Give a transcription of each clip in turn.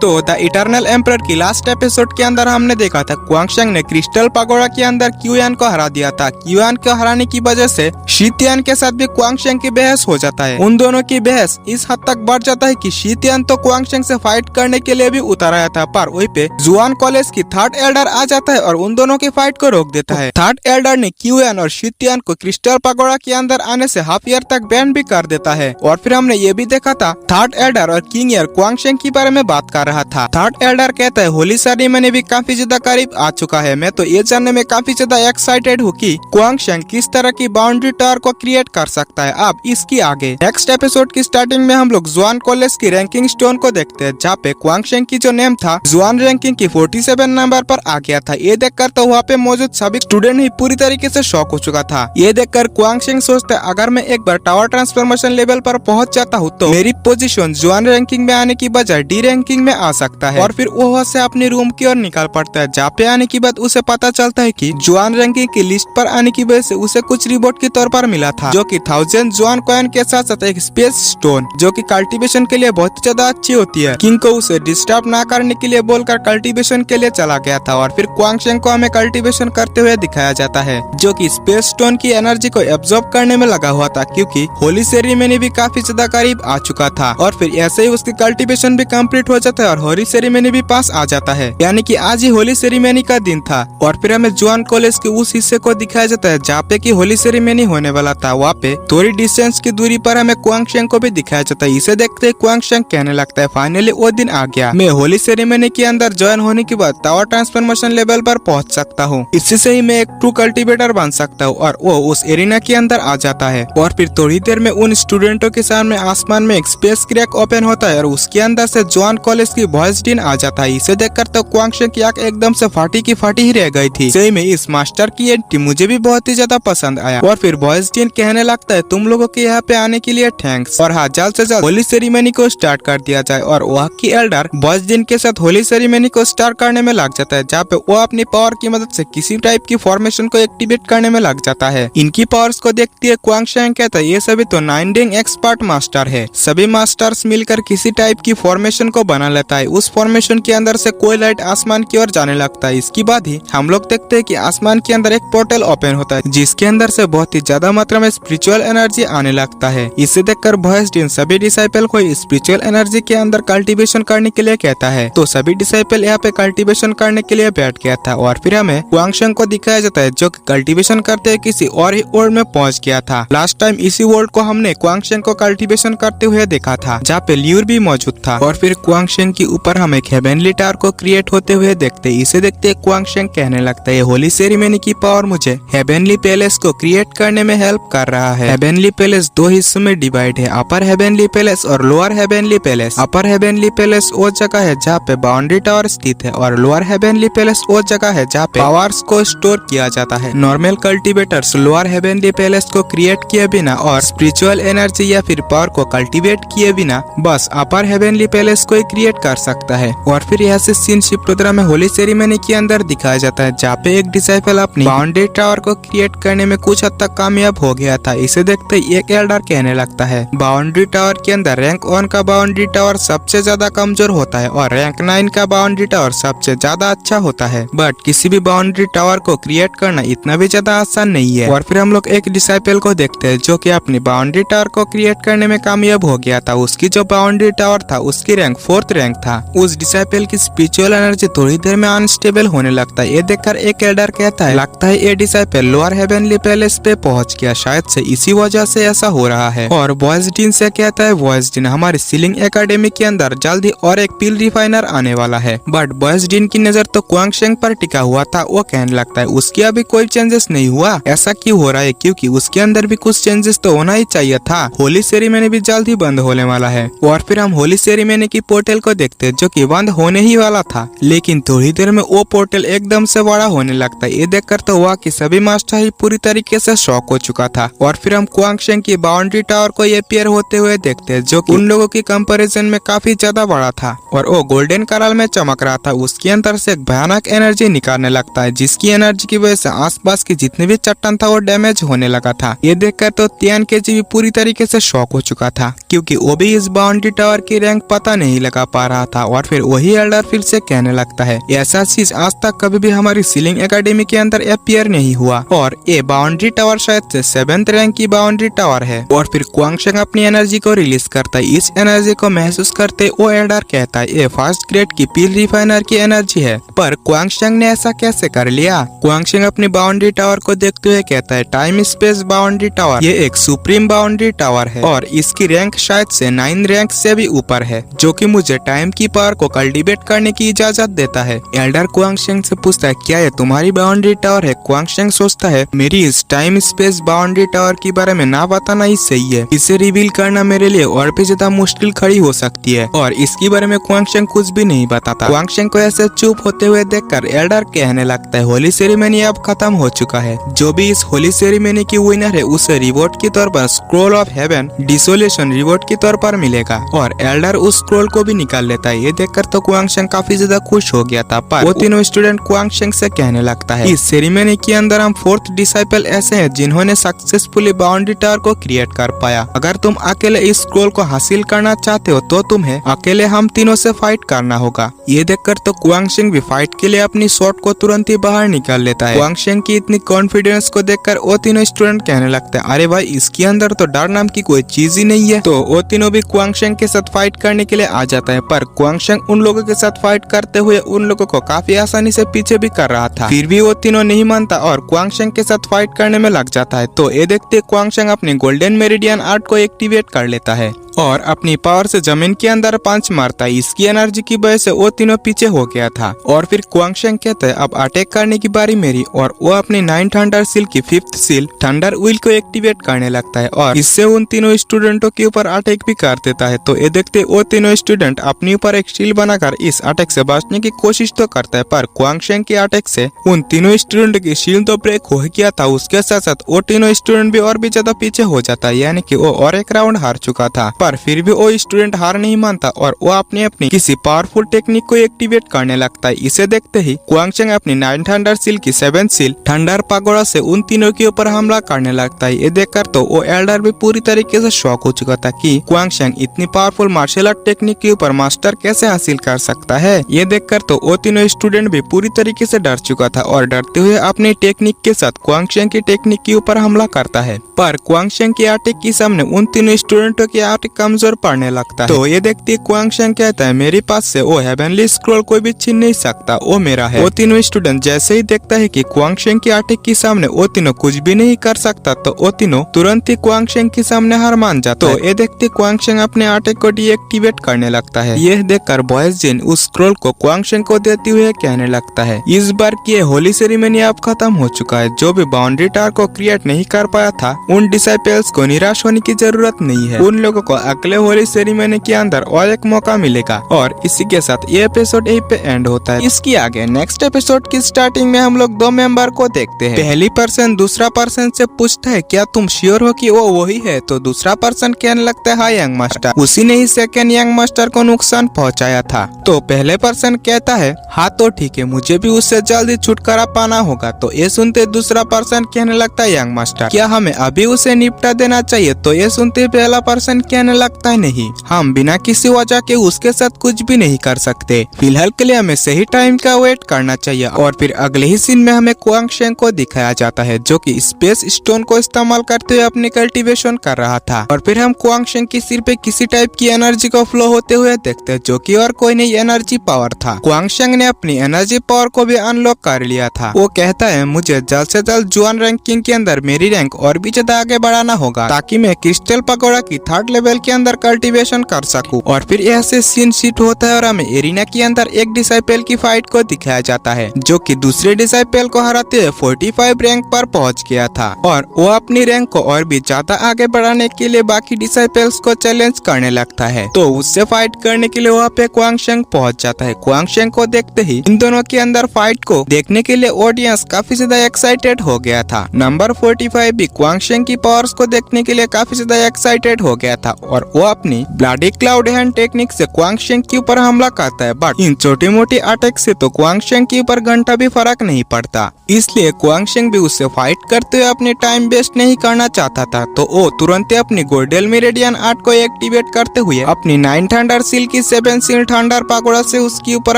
तो the eternal emperor की last episode के अंदर हमने देखा था क्वांगशेंग ने क्रिस्टल पगोड़ा के अंदर क्यूयान को हरा दिया था। क्यूयान को हराने की वजह से शी-तियान के साथ भी क्वांगशेंग की बहस हो जाता है। उन दोनों की बहस इस हद तक बढ़ जाता है कि शी-तियान तो क्वांगशेंग से फाइट करने के लिए भी उतर आया था, पर वहीं पे जुआन कॉलेज की थर्ड एल्डर आ जाता है और उन दोनों की फाइट को रोक देता है। थर्ड एल्डर ने क्यूयान और शी-तियान को क्रिस्टल पगोड़ा के अंदर आने से हाफ ईयर तक बैन भी कर देता है। और फिर हमने ये भी देखा था थर्ड एल्डर और किंग ईयर क्वांगशेंग के बारे में बात कर रहा था। थर्ड एल्डर कहता है होली सेरेमनी भी काफी ज्यादा करीब आ चुका है। मैं तो ये जानने में काफी ज्यादा एक्साइटेड हूँ कि क्वांगशेंग किस तरह की बाउंड्री टावर को क्रिएट कर सकता है। अब इसकी आगे नेक्स्ट एपिसोड की स्टार्टिंग में हम लोग जुआन कॉलेज की रैंकिंग स्टोन को देखते हैं, जहाँ पे क्वांगशेंग की जो नेम था जुआन रैंकिंग की 47 नंबर पर आ गया था। ये देखकर तो वहाँ पे मौजूद सभी स्टूडेंट ही पूरी तरीके से शॉक हो चुका था। ये देखकर क्वांगशेंग सोचता है अगर मैं एक बार टावर ट्रांसफॉर्मेशन लेवल पर पहुंच जाता हूँ तो मेरी पोजीशन जुआन रैंकिंग में आने की बजाय डी रैंकिंग में आ सकता है। और फिर वो वहाँ से अपने रूम की ओर निकल पड़ता है, जहाँ पे आने की बाद उसे पता चलता है कि जुआन रैंकिंग की लिस्ट पर आने की वजह से उसे कुछ रिवॉर्ड के तौर पर मिला था, जो कि 1000 जुआन कॉइन के साथ साथ एक स्पेस स्टोन, जो कि कल्टीवेशन के लिए बहुत ज्यादा अच्छी होती है। किंग को उसे डिस्टर्ब ना करने के लिए बोलकर कल्टीवेशन के लिए चला गया था। और फिर क्वांगशेंग को हमें कल्टीवेशन करते हुए दिखाया जाता है, जो कि स्पेस स्टोन की एनर्जी को एब्जॉर्ब करने में लगा हुआ था, क्योंकि होली सेरेमनी भी काफी ज्यादा करीब आ चुका था। और फिर ऐसे ही उसकी कल्टीवेशन भी कंप्लीट हो जाता है और होली सेरेमनी भी पास आ जाता है, यानी कि आज ही होली सेरेमनी का दिन था। और फिर हमें जुआन कॉलेज के उस हिस्से को दिखाया जाता है जहाँ पे की होली सेरेमनी होने वाला था। वहाँ पे थोड़ी डिस्टेंस की दूरी पर हमें क्वांगशेंग को भी दिखाया जाता है। इसे देखते क्वांगशेंग कहने लगता है फाइनली वो दिन आ गया, मैं होली सेरेमनी के अंदर ज्वाइन होने के बाद टावर ट्रांसफॉर्मेशन लेवल पर पहुँच सकता हूँ। इससे से ही मैं एक ट्रू कल्टिवेटर बन सकता हूँ। और वो उस एरिना के अंदर आ जाता है। और फिर थोड़ी देर में उन स्टूडेंटों के सामने आसमान में एक स्पेस क्रैक ओपन होता है और उसके अंदर से जुआन कॉलेज की वॉइस डीन आ जाता है। इसे देखकर तो क्वांगशेंग की आंख एकदम से फाटी की फाटी ही रह गई थी। सही में इस मास्टर की एंट्री मुझे भी बहुत ही ज्यादा पसंद आया। और फिर वॉइस डीन कहने लगता है तुम लोगों के यहाँ पे आने के लिए थैंक्स, और हाँ जल्द से जल्द होली सेरेमनी को स्टार्ट कर दिया जाए। और वहाँ की एल्डर वॉइस डीन के साथ होली सेरेमनी को स्टार्ट करने में लग जाता है, जहाँ पे वो अपनी पावर की मदद से किसी टाइप की फॉर्मेशन को एक्टिवेट करने में लग जाता है। इनकी पावर्स को देखती है क्वांगशेंग कहता है ये सभी तो 9 डिंग एक्सपर्ट मास्टर है। सभी मास्टर्स मिलकर किसी टाइप की फॉर्मेशन को बना लेता है। उस फॉर्मेशन के अंदर से कोई लाइट आसमान की ओर जाने लगता है। इसके बाद ही हम लोग देखते हैं कि आसमान के अंदर एक पोर्टल ओपन होता है, जिसके अंदर से बहुत ही ज्यादा मात्रा में स्पिरिचुअल एनर्जी आने लगता है। इसे देखकर वॉइस डीन सभी डिसाइपल को स्पिरिचुअल एनर्जी के अंदर कल्टीवेशन करने के लिए कहता है। तो सभी डिसाइपल यहाँ पे कल्टीवेशन करने के लिए बैठ गया था। और फिर हमें क्वांगशेंग को दिखाया जाता है, जो कल्टीवेशन करते हुए किसी और ही वर्ल्ड में पहुंच गया था। लास्ट टाइम इसी वर्ल्ड को हमने क्वांगशेंग को कल्टीवेशन करते हुए देखा था, जहाँ पे ल्यूर भी मौजूद था। और फिर क्वांगशेंग के ऊपर हम एक हेवनली टावर को क्रिएट होते हुए देखते। इसे देखते क्वांगशेंग कहने लगता है होली सेरेमनी की पावर मुझे हेवनली पैलेस को क्रिएट करने में हेल्प कर रहा है। हेवनली पैलेस दो हिस्सों में डिवाइड है, अपर हेवनली पैलेस और लोअर हेवनली पैलेस। अपर हेवनली पैलेस वो जगह है जहाँ पे बाउंड्री टावर स्थित है, और लोअर हेवनली पैलेस वो जगह है जहाँ पे पावर्स को स्टोर किया जाता है। Normal cultivators lower heavenly palace को क्रिएट किए बिना और स्पिरिचुअल एनर्जी या फिर पावर को कल्टीवेट किए बिना बस अपर हेवनली पैलेस को ही क्रिएट कर सकता है। और फिर यहाँ से सीन शिफ्ट होता में होली सेरेमनी के अंदर दिखाया जाता है, जहाँ पे एक डिसाइपल अपनी बाउंड्री टावर को क्रिएट करने में कुछ हद तक कामयाब हो गया था। इसे देखते ही एक एल्डर कहने लगता है बाउंड्री टावर के अंदर रैंक 1 का बाउंड्री टावर सबसे ज्यादा कमजोर होता है और रैंक 9 का बाउंड्री टावर सबसे ज्यादा अच्छा होता है, बट किसी भी बाउंड्री टावर को क्रिएट करना इतना भी ज्यादा आसान नहीं है। और फिर हम लोग एक डिसाइपल को देखते हैं, जो कि अपनी बाउंड्री टावर को क्रिएट करने में कामयाब हो गया था। उसकी जो बाउंड्री टावर था उसकी रैंक 4th रैंक था। उस डिसाइपल की स्पिरिचुअल एनर्जी थोड़ी देर में अनस्टेबल होने लगता है। ये देखकर एक एल्डर कहता है लगता है ये डिसाइपल लोअर हेवनली पैलेस पे पहुंच गया, शायद से इसी वजह से ऐसा हो रहा है। और वॉइस डीन से कहता है वॉइस डीन हमारी सीलिंग एकेडमी के अंदर जल्द ही और एक पिल रिफाइनर आने वाला है। बट वॉइस डीन की नजर तो क्वांगशेंग पर टिका हुआ था। वो कहने लगता है उसकी अभी कोई चेंजेस नहीं हुआ, ऐसा क्यों हो रहा है, क्योंकि उसके अंदर भी कुछ चेंजेस तो होना ही चाहिए था। होली सेरेमनी भी जल्द ही बंद होने वाला है। और फिर हम होली सेरेमनी की पोर्टल को देखते हैं, जो कि बंद होने ही वाला था, लेकिन थोड़ी देर में वो पोर्टल एकदम से बड़ा होने लगता है। ये देखकर तो वहाँ की सभी मास्टर ही पूरी तरीके से शॉक हो चुका था। और फिर हम क्वांगशेंग की बाउंड्री टावर को अपीयर होते हुए देखते हैं, जो कि उन लोगों की कंपैरिजन में काफी ज्यादा बड़ा था और वो गोल्डन कलर में चमक रहा था। उसके अंदर से एक भयानक एनर्जी निकालने लगता है, जिसकी एनर्जी की वजह से आसपास की जितने भी चट्टान था वो डैमेज होने लगा था। ये देखकर तो तियान केजी भी पूरी तरीके से शॉक हो चुका था, क्योंकि वो भी इस बाउंड्री टावर की रैंक पता नहीं लगा पा रहा था और फिर वही एल्डर फिर से कहने लगता है ऐसा चीज आज तक कभी भी हमारी सीलिंग एकेडमी के अंदर अपियर नहीं हुआ और ये बाउंड्री टावर शायद से 7th रैंक की बाउंड्री टावर है। और फिर क्वांगशेंग अपनी एनर्जी को रिलीज करता है। इस एनर्जी को महसूस करते वो एल्डर कहता है ये फर्स्ट ग्रेड की पील रिफाइनर की एनर्जी है। पर क्वांगशेंग ने ऐसा कैसे कर लिया? क्वांगशेंग अपनी बाउंड्री टावर को देखते हुए कहता है टाइम स्पेस बाउंड्री टावर ये एक सुप्रीम बाउंड्री टावर है और इसकी रैंक शायद से 9 रैंक से भी ऊपर है, जो कि मुझे टाइम की पावर को कल्टीवेट करने की इजाजत देता है। एल्डर क्वांगशेंग से पूछता है क्या ये तुम्हारी बाउंड्री टावर है? क्वांगशेंग सोचता है मेरी इस टाइम स्पेस बाउंड्री टावर के बारे में ना बताना ही सही है, इसे रिवील करना मेरे लिए और भी ज्यादा मुश्किल खड़ी हो सकती है। और इसके बारे में क्वांगशेंग कुछ भी नहीं बताता। क्वांगशेंग को ऐसे चुप होते हुए देखकर एल्डर कहने लगता है होली सेरेमनी अब खत्म हो चुका है, जो भी इस होली सेरेमनी की विनर है उसे रिवॉर्ड के तौर पर स्क्रॉल ऑफ हेवन डिसोलेशन रिवॉर्ड के तौर पर मिलेगा। और एल्डर उस स्क्रॉल को भी निकाल लेता है। ये देखकर तो क्वांगशेंग काफी ज्यादा खुश हो गया था। पर वो तीनों स्टूडेंट क्वांगशेंग से कहने लगता है इस सेरेमनी के अंदर हम 4th डिसाइपल ऐसे हैं जिन्होंने सक्सेसफुली बाउंड्री टावर को क्रिएट कर पाया। अगर तुम अकेले इस स्क्रॉल को हासिल करना चाहते हो तो तुम्हें अकेले हम तीनों से फाइट करना होगा। ये देखकर तो क्वांगशेंग भी फाइट के लिए अपनी शॉट को तुरंत ही बाहर निकाल लेता है। क्वांगशेंग की इतनी कॉन्फिडेंस को देखकर वो तीनों स्टूडेंट कहने लगते हैं अरे भाई इसके अंदर तो डर नाम की कोई चीज ही नहीं है। तो वो तीनों भी क्वांगशेंग के साथ फाइट करने के लिए आ जाता है। पर क्वांगशेंग उन लोगों के साथ फाइट करते हुए उन लोगों को काफी आसानी से पीछे भी कर रहा था। फिर भी वो तीनों नहीं मानता और क्वांगशेंग के साथ फाइट करने में लग जाता है। तो ये देखते क्वांगशेंग अपनी गोल्डन मेरिडियन आर्ट को एक्टिवेट कर लेता है और अपनी पावर से जमीन के अंदर पंच मारता है। इसकी एनर्जी की वजह से वो तीनों पीछे हो गया था। और फिर क्वांगशेंग कहता है अब अटैक करने की बारी मेरी और वो अपनी 9 थंडर सील की 5th सील थंडर व्हील को एक्टिवेट करने लगता है और इससे उन तीनों स्टूडेंटों के ऊपर अटैक भी कर देता है। तो ये देखते वो तीनों स्टूडेंट अपने ऊपर एक शील्ड बनाकर इस अटैक से बचने की कोशिश तो करता है। पर क्वांगशेंग के अटैक से उन तीनों स्टूडेंट की शील्ड तो ब्रेक हो गया था, उसके साथ साथ वो तीनों स्टूडेंट भी और भी ज्यादा पीछे हो जाता है, यानी कि वो और एक राउंड हार चुका था। पर फिर भी वो स्टूडेंट हार नहीं मानता और वो अपनी किसी पावरफुल टेक्निक को एक्टिवेट करने लगता है। इसे देखते ही क्वांगशेंग अपनी 9 थंडर सील की 7th सील थंडर पागोड़ा से उन तीनों के ऊपर हमला करने लगता है। ये देखकर तो वो एल्डर भी पूरी तरीके से शॉक हो चुका था कि क्वांगशेंग इतनी पावरफुल मार्शल आर्ट टेक्निक के ऊपर मास्टर कैसे हासिल कर सकता है। ये देखकर तो वो तीनों स्टूडेंट भी पूरी तरीके से डर चुका था और डरते हुए अपनी टेक्निक के साथ क्वांगशेंग की टेक्निक के ऊपर हमला करता है। पर क्वांगशेंग के अटैक के सामने उन तीनों स्टूडेंटों के अटैक कमजोर पड़ने लगता है। तो ये देखते क्वांगशेंग कहता है मेरे पास से वो हेवनली स्क्रॉल कोई भी छीन नहीं सकता, वो मेरा है। वो तीनों स्टूडेंट जैसे ही देखता है कि क्वांगशेंग के अटैक के सामने वो तीनों कुछ भी नहीं कर सकता तो वो तीनों तुरंत ही क्वांगशेंग के सामने हार मान जाता है। तो ये देखते क्वांगशेंग अपने अटैक को डीएक्टिवेट करने लगता है। यह देखकर बॉयज जिन उस स्क्रॉल को क्वांगशेंग को देते हुए कहने लगता है इस बार की होली सेरेमनी अब खत्म हो चुका है। जो भी बाउंड्री टावर को क्रिएट नहीं कर पाया था उन डिसाइपल्स को निराश होने की जरूरत नहीं है। उन लोगों को अगले होली सेरेमनी के अंदर और एक मौका मिलेगा। और इसी के साथ ये एपिसोड यहीं पे एंड होता है। इसके आगे नेक्स्ट एपिसोड की स्टार्टिंग में हम लोग 2 मेंबर को देखते हैं। पहली पर्सन दूसरा पर्सन से पूछता है क्या तुम श्योर हो कि वो वही है? तो दूसरा पर्सन कहने लगता है हाँ यंग मास्टर, उसी ने ही सेकंड यंग मास्टर को नुकसान पहुंचाया था। तो पहले पर्सन कहता है हाँ तो ठीक है, मुझे भी उससे जल्दी छुटकारा पाना होगा। तो ये सुनते दूसरा पर्सन कहने लगता है यंग मास्टर क्या हमें अभी उसे निपटा देना चाहिए? तो ये सुनते पहला पर्सन कहने लगता है नहीं, हम बिना किसी वजह के उसके साथ कुछ भी नहीं कर सकते, फिलहाल के लिए हमें सही टाइम का वेट करना चाहिए। और फिर अगले ही सीन में हमें क्वांगशेंग को दिखाया जाता है जो कि स्पेस स्टोन को इस्तेमाल करते हुए अपनी कल्टीवेशन कर रहा था। और फिर हम क्वांगशेंग की सिर पे किसी टाइप की एनर्जी को फ्लो होते हुए देखते हैं जो कि और कोई नहीं एनर्जी पावर था। क्वांगशेंग ने अपनी एनर्जी पावर को भी अनलॉक कर लिया था। वो कहता है मुझे जल्द से जल्द जुआन रैंकिंग के अंदर मेरी रैंक और भी ज्यादा आगे बढ़ाना होगा ताकि मैं क्रिस्टल पकोड़ा की 3rd लेवल के अंदर कल्टीवेशन कर सकूं। और फिर ऐसे सीन शिफ्ट होता है और हमें एरिना के अंदर एक डिसाइपल की फाइट को दिखाया जाता है जो कि दूसरे डिसाइपल को हराते हुए 45 रैंक पर पहुंच गया था। और वो अपनी रैंक को और भी ज्यादा आगे बढ़ाने के लिए बाकी डिसाइपल्स को चैलेंज करने लगता है। तो उससे फाइट करने के लिए वहाँ पे क्वांगशेंग पहुंच जाता है। क्वांगशेंग को देखते ही इन दोनों के अंदर फाइट को देखने के लिए ऑडियंस काफी ज्यादा एक्साइटेड हो गया था। नंबर 45 भी क्वांगशेंग की पावर्स को देखने के लिए काफी ज्यादा एक्साइटेड हो गया था और वो अपनी ब्लडी क्लाउड हैंड टेक्निक से क्वांगशेंग के ऊपर हमला करता है। बट इन छोटी मोटी अटैक से तो क्वांगशेंग के ऊपर घंटा भी फर्क नहीं पड़ता, इसलिए क्वांगशेंग भी उससे फाइट करते हुए अपनी टाइम वेस्ट नहीं करना चाहता था। तो वो तुरंत अपनी गोल्डन मेरिडियन आर्ट को एक्टिवेट करते हुए अपनी 9 थंडर सील की 7 सील थंडर पागोड़ा से उसके ऊपर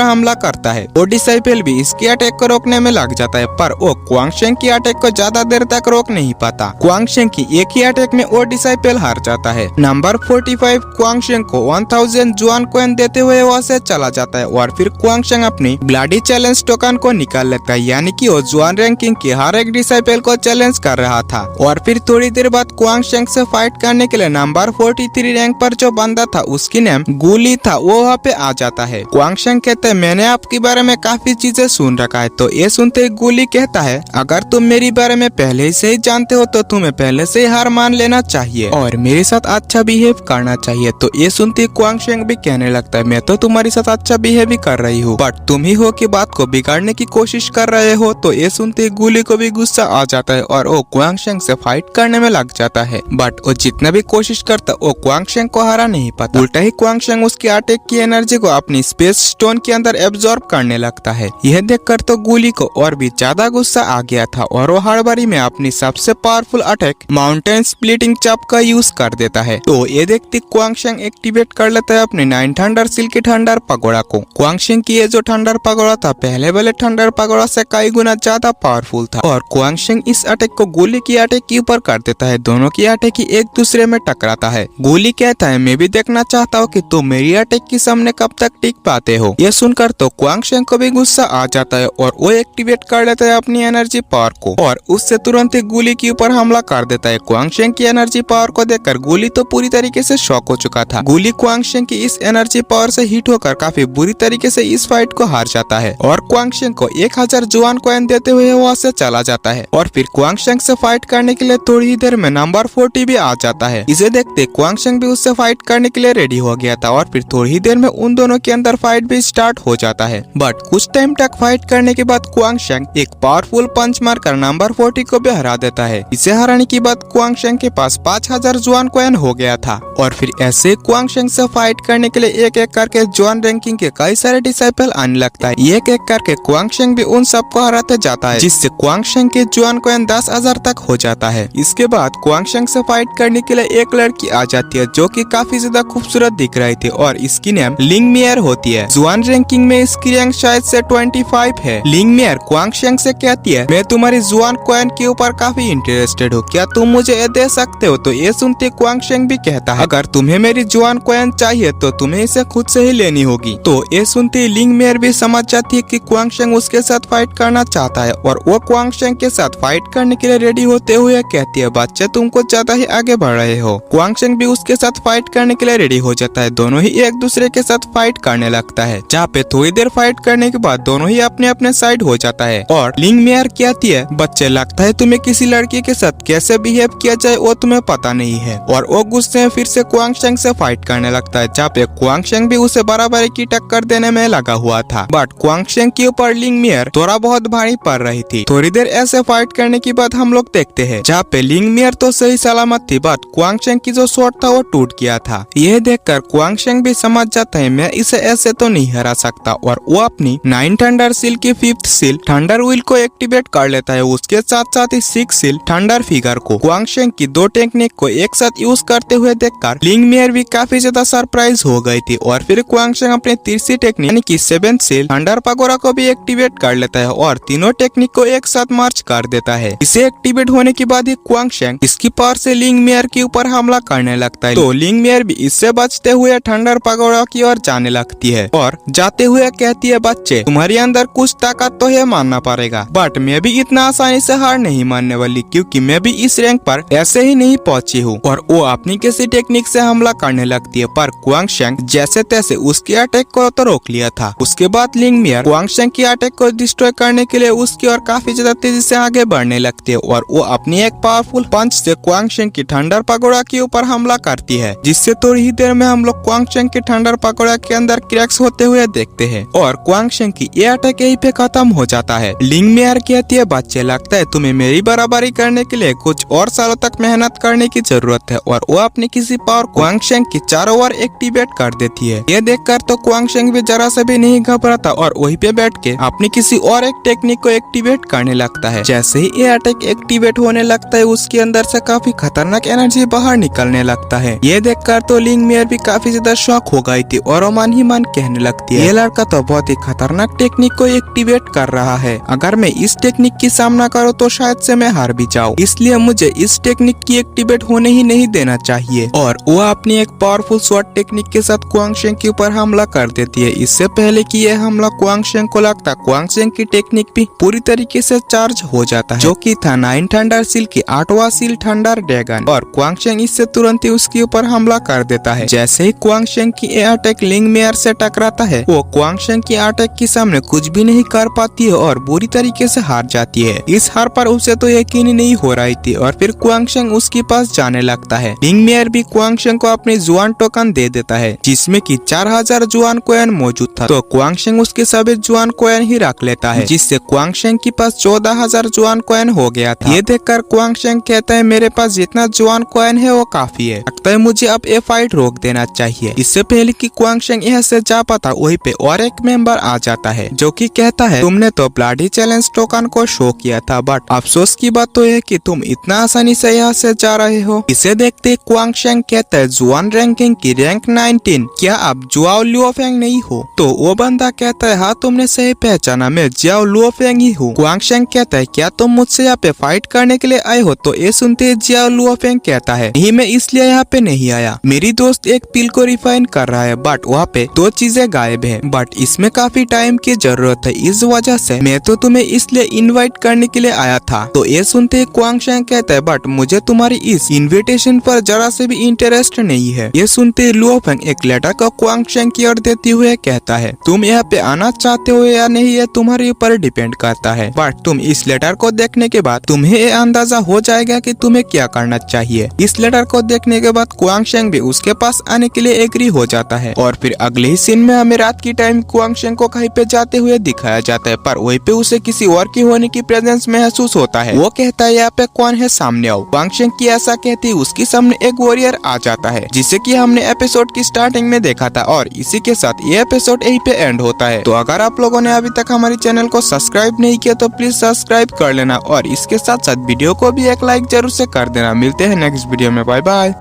हमला करता है। वो डिसाइपल भी इसकी अटैक को रोकने में लग जाता है, पर वो क्वांगशेंग की अटैक को ज्यादा देर तक रोक नहीं पाता। क्वांगशेंग की एक ही अटैक में वो डिसाइपल हार जाता है। नंबर 45 क्वांगशेंग को 1000 जुआन कॉइन देते हुए वहां से चला जाता है और फिर क्वांगशेंग अपनी ब्लडी चैलेंज टोकन को निकाल लेता है, यानी कि वो जुआन रैंकिंग के हर एक डिसाइपल को चैलेंज कर रहा था। और फिर थोड़ी देर बाद क्वांगशेंग से फाइट करने के लिए नंबर 43 रैंक पर जो बंदा था उसकी नेम गुली था, वो वहाँ पे आ जाता है। क्वांगशेंग कहते हैं मैंने आपके बारे में काफी चीजें सुन रखा है। तो ये सुनते ही गुली कहता है अगर तुम मेरे बारे में पहले से ही जानते हो तो तुम्हें पहले से ही हार मान लेना चाहिए और मेरे साथ अच्छा बिहेव करना चाहिए। तो ये सुनते ही क्वांगशेंग भी कहने लगता है मैं तो तुम्हारे साथ अच्छा बिहेव भी कर रही हूँ, बट तुम ही हो कि बात को बिगाड़ने की कोशिश कर रहे हो। तो ये सुनते ही गुली को भी गुस्सा आ जाता है और वो क्वांगशेंग से फाइट करने में लग जाता है। बट वो जितना भी कोशिश करता वो क्वांगशेंग को हरा नहीं पाता। उल्टा ही क्वांगशेंग उसकी अटैक की एनर्जी को अपनी स्पेस स्टोन के अंदर एब्जॉर्ब करने लगता है। यह देखकर तो गुली को और भी ज्यादा गुस्सा आ गया था और वो हड़बड़ी में अपनी सबसे powerful attack mountain splitting chop का यूज कर देता है। तो ये देखते क्वांगशेंग एक्टिवेट कर लेता है अपने 9 थंडर सील के थंडर पगोड़ा को। क्वांगशेंग की ये जो थंडर पगोड़ा था पहले वाले थंडर पगोड़ा से कई गुना ज्यादा पावरफुल था और क्वांगशेंग इस अटैक को गुली की अटैक के ऊपर कर देता है। दोनों की अटैक ही एक दूसरे में टकराता है। गुली कहता है मैं भी देखना चाहता हूँ कि तुम मेरी अटैक के सामने कब तक टिक पाते हो। ये सुनकर तो क्वांगशेंग को भी गुस्सा आ जाता है और वो एक्टिवेट कर लेता है अपनी एनर्जी पावर को और उससे तुरंत ही गुली के ऊपर हमला कर देता है। क्वांगशेंग की एनर्जी पावर को देखकर गुली तो पूरी तरीके से शॉक हो चुका था। गुली क्वांगशेंग की इस एनर्जी पावर से हिट होकर काफी बुरी तरीके से इस फाइट को हार जाता है और क्वांगशेंग को 1000 जुआन कॉइन देते हुए वहां से चला जाता है। और फिर क्वांगशेंग से फाइट करने के लिए थोड़ी ही देर में नंबर 40 भी आ जाता है। इसे देखते क्वांगशेंग भी उससे फाइट करने के लिए रेडी हो गया था और फिर थोड़ी ही देर में उन दोनों के अंदर फाइट भी स्टार्ट हो जाता है। बट कुछ टाइम तक फाइट करने के बाद क्वांगशेंग एक पावरफुल पंच मारकर नंबर 40 को भी हरा देता है। इसे हराने के बाद क्वांगशेंग के पास 5000 जुआन कॉइन हो गया था और फिर ऐसे क्वांगशेंग से फाइट करने के लिए एक एक करके जुआन रैंकिंग के कई सारे डिसाइपल आने लगता है। एक एक करके क्वांगशेंग भी उन सबको हराते जाता है जिससे क्वांगशेंग के जुआन कॉइन 10,000 तक हो जाता है। इसके बाद क्वांगशेंग से फाइट करने के लिए एक लड़की आ जाती है जो कि काफी ज्यादा खूबसूरत दिख रही थी और इसकी नेम लिंग मियर होती है। जुआन रैंकिंग में इसकी रैंक शायद से 25 है। लिंग मियर क्वांगशेंग से कहती है मैं तुम्हारी जुआन कॉइन के ऊपर काफी इंटरेस्टेड हूँ, क्या तुम मुझे ये दे सकते हो। तो ये सुनते क्वांगशेंग भी कहता है अगर तुम्हें मेरी जुआन कॉइन चाहिए तो तुम्हें इसे खुद से ही लेनी होगी। तो ये सुनते लिंग मियर भी समझ जाती है कि क्वांगशेंग उसके साथ फाइट करना चाहता है और वो क्वांगशेंग के साथ फाइट करने के लिए रेडी होते हुए कहती है बच्चे तुम कुछ ज्यादा ही आगे बढ़ रहे हो। क्वांगशेंग भी उसके साथ फाइट करने के लिए रेडी हो जाता है। दोनों ही एक दूसरे के साथ फाइट करने लगता है, जहाँ पे थोड़ी देर फाइट करने के बाद दोनों ही अपने अपने साइड हो जाता है। और लिंग मियर कहती है बच्चे लगता है तुम्हें किसी लड़की के साथ कैसे बिहेव किया जाए वो तुम्हें पता नहीं है। और वो गुस्से में फिर से क्वांगशेंग से फाइट करने लगता है, जहाँ पे क्वांगशेंग भी उसे बराबरी की टक्कर देने में लगा हुआ था। बट क्वांगशेंग के ऊपर लिंग मियर थोड़ा बहुत भारी पड़ रही थी। थोड़ी देर ऐसे फाइट करने के बाद हम लोग देखते हैं जहाँ पे लिंग मियर तो सही सलामत थी बट क्वांगशेंग की जो शॉट था वो टूट गया था। यह देखकर क्वांगशेंग भी समझ जाता है मैं इसे ऐसे तो नहीं हरा सकता और वो अपनी 9 थंडर सील की 5th सील थंडर व्हील को एक्टिवेट कर लेता है। उसके साथ साथ ही 6 सील थंडर फिगर को क्वांगशेंग की 2 टेक्निक को एक साथ यूज करते हुए देखकर लिंग मियर भी काफी ज्यादा सरप्राइज हो गई थी। और फिर क्वांगशेंग अपनी तीसरी टेक्निक यानी कि 7th सील थंडर पगोड़ा को भी एक्टिवेट कर लेता है और तीनों टेक्निक को एक साथ मार्च कर देता है। इसे एक्टिवेट होने के बाद ही क्वांगशेंग इसकी पावर से लिंग मियर के ऊपर हमला करने लगता है। तो लिंग मियर भी इससे बचते हुए थंडर पगोड़ा की ओर जाने लगती है और जाते हुए कहती है बच्चे तुम्हारे अंदर कुछ ताकत तो है मानना पड़ेगा, बट मैं भी इतना आसानी से हार नहीं मानने वाली क्योंकि मैं भी इस रैंक पर ऐसे ही नहीं पहुंची हूँ। और वो अपनी किसी टेक्निक से हमला करने लगती है पर क्वांगशेंग जैसे तैसे उसके अटैक को तो रोक लिया था। उसके बाद लिंग मियर क्वांगशेंग की अटैक को डिस्ट्रॉय करने के लिए उसकी ओर काफी ज्यादा तेजी से आगे बढ़ने लगती है और वो अपनी एक पावरफुल पंच से क्वांगशेंग की थंडर पगोड़ा के ऊपर हमला करती है, जिससे थोड़ी ही देर में हम लोग क्वांगशेंग के थंडर पगोड़ा के अंदर क्रैक्स होते हुए देखते हैं और क्वांगशेंग की ये अटैक यहीं पे खत्म हो जाता है। लिंग मियर कहती है बच्चे लगता है तुम्हें मेरी बराबरी करने के लिए कुछ और सालों तक मेहनत करने की जरूरत है और वो अपनी किसी पावर क्वांगशेंग की चारों ओर एक्टिवेट कर देती है। ये देखकर तो क्वांगशेंग भी जरा सा भी नहीं घबराता और वहीं पे बैठ के अपनी किसी और एक टेक्निक को एक्टिवेट करने लगता है। जैसे ही ये अटैक एक्टिवेट होने लगता है उसके अंदर से काफी खतरनाक एनर्जी बाहर निकलने लगता है। ये देखकर तो लिंग मेयर भी काफी ज्यादा शॉक हो गई थी और वो मन ही मन कहने लगती है, ये लड़का तो बहुत ही खतरनाक टेक्निक को एक्टिवेट कर रहा है। अगर मैं इस टेक्निक की सामना करूँ तो शायद से मैं हार भी जाऊँ, इसलिए मुझे इस टेक्निक की एक्टिवेट होने ही नहीं देना चाहिए। और वो अपनी एक पावरफुल स्वॉर्ड टेक्निक के साथ क्वांगशेंग के ऊपर हमला कर देती है। इससे पहले कि यह हमला क्वांगशेंग को लगता, क्वांगशेंग की टेक्निक भी पूरी तरीके से चार्ज हो जाता है, जो कि था 9 थंडर सील की 8वां सील थंडर ड्रैगन। और क्वांगशेंग इससे तुरंत ही उसके ऊपर हमला कर देता है। जैसे ही क्वांगशेंग की ये अटैक लिंग मेयर से टकराता है, वो क्वांगशेंग की अटैक के सामने कुछ भी नहीं कर पाती है और बुरी तरीके से हार जाती है। इस हार पर उसे तो यकीन ही नहीं हो रही थी और फिर क्वांगशेंग उसके पास जाने लगता है। लिंग मेयर भी क्वांगशेंग को अपनी जुआन टोकन दे देता है, जिसमें कि 4000 जुआन कॉइन मौजूद था। तो क्वांगशेंग उसके सभी जुआन कॉइन ही रख लेता है, जिससे क्वांगशेंग के पास 14000 जुआन कॉइन हो गया था। ये देखकर क्वांगशेंग कहता है, मेरे पास जितना जुआन कॉइन है वो काफी है, लगता है मुझे अब ये फाइट रोक देना चाहिए। इससे पहले कि क्वांगशेंग यहाँ से जा पाता, वहीं पे और एक मेंबर आ जाता है, जो कि कहता है, तुमने तो ब्लडी चैलेंज टोकन को शो किया था, बट अफसोस की बात तो है कि तुम इतना आसानी से यहाँ से जा रहे हो। इसे देखते क्वांगशेंग कहता है, जुआन रैंकिंग की रैंक 19, क्या आप जुआओ लुओफेंग नहीं हो? तो वो बंदा कहता है, हाँ तुमने सही पहचाना, मैं जियाओ लुओफेंग ही हूँ। क्वांगशेंग कहता है, क्या तुम मुझसे यहाँ पे फाइट करने के लिए आए हो? तो ये सुनते जियाओ लुओफेंग कहता है, नहीं मैं इसलिए यहाँ पे नहीं आया, मेरी दोस्त एक पिल को रिफाइन कर रहा है, बट वहाँ पे 2 चीजें गायब है, बट इसमें काफी टाइम की जरूरत है, इस वजह से मैं तो तुम्हें इसलिए इनवाइट करने के लिए आया था। तो ये सुनते क्वांगशेंग कहता है, बट मुझे तुम्हारी इस इन्विटेशन पर जरा से भी इंटरेस्ट नहीं है। ये सुनते लुओफेंग एक लेटर को क्वांगशेंग की ओर देते हुए कहता है, तुम यहाँ पे आना चाहते हो या नहीं ये तुम्हारे ऊपर डिपेंड करता है, बट तुम इस लेटर को देखने के बाद तुम्हें ये अंदाजा हो जाएगा कि तुम्हें क्या करना चाहिए। इस लेटर को देखने के बाद क्वांगशेंग भी उसके पास आने के लिए एग्री हो जाता है। और फिर अगले ही सीन में हमें रात की टाइम क्वांगशेंग को कहीं पे जाते हुए दिखाया जाता है, पर वहीं पे उसे किसी और की होने की प्रेजेंस महसूस होता है। वो कहता है, यहाँ पे कौन है, सामने आओ। क्वांगशेंग की ऐसा कहते ही उसके सामने एक वॉरियर आ जाता है, जिसे कि हमने एपिसोड की स्टार्टिंग में देखा था। और इसी के साथ ये एपिसोड यहीं पे एंड होता है। तो अगर आप लोगों ने अभी तक हमारे चैनल को सब्सक्राइब नहीं किया तो प्लीज सब्सक्राइब कर लेना और इसके साथ साथ वीडियो को भी एक लाइक जरूर से कर देना। मिलते हैं नेक्स्ट वीडियो में, बाय बाय।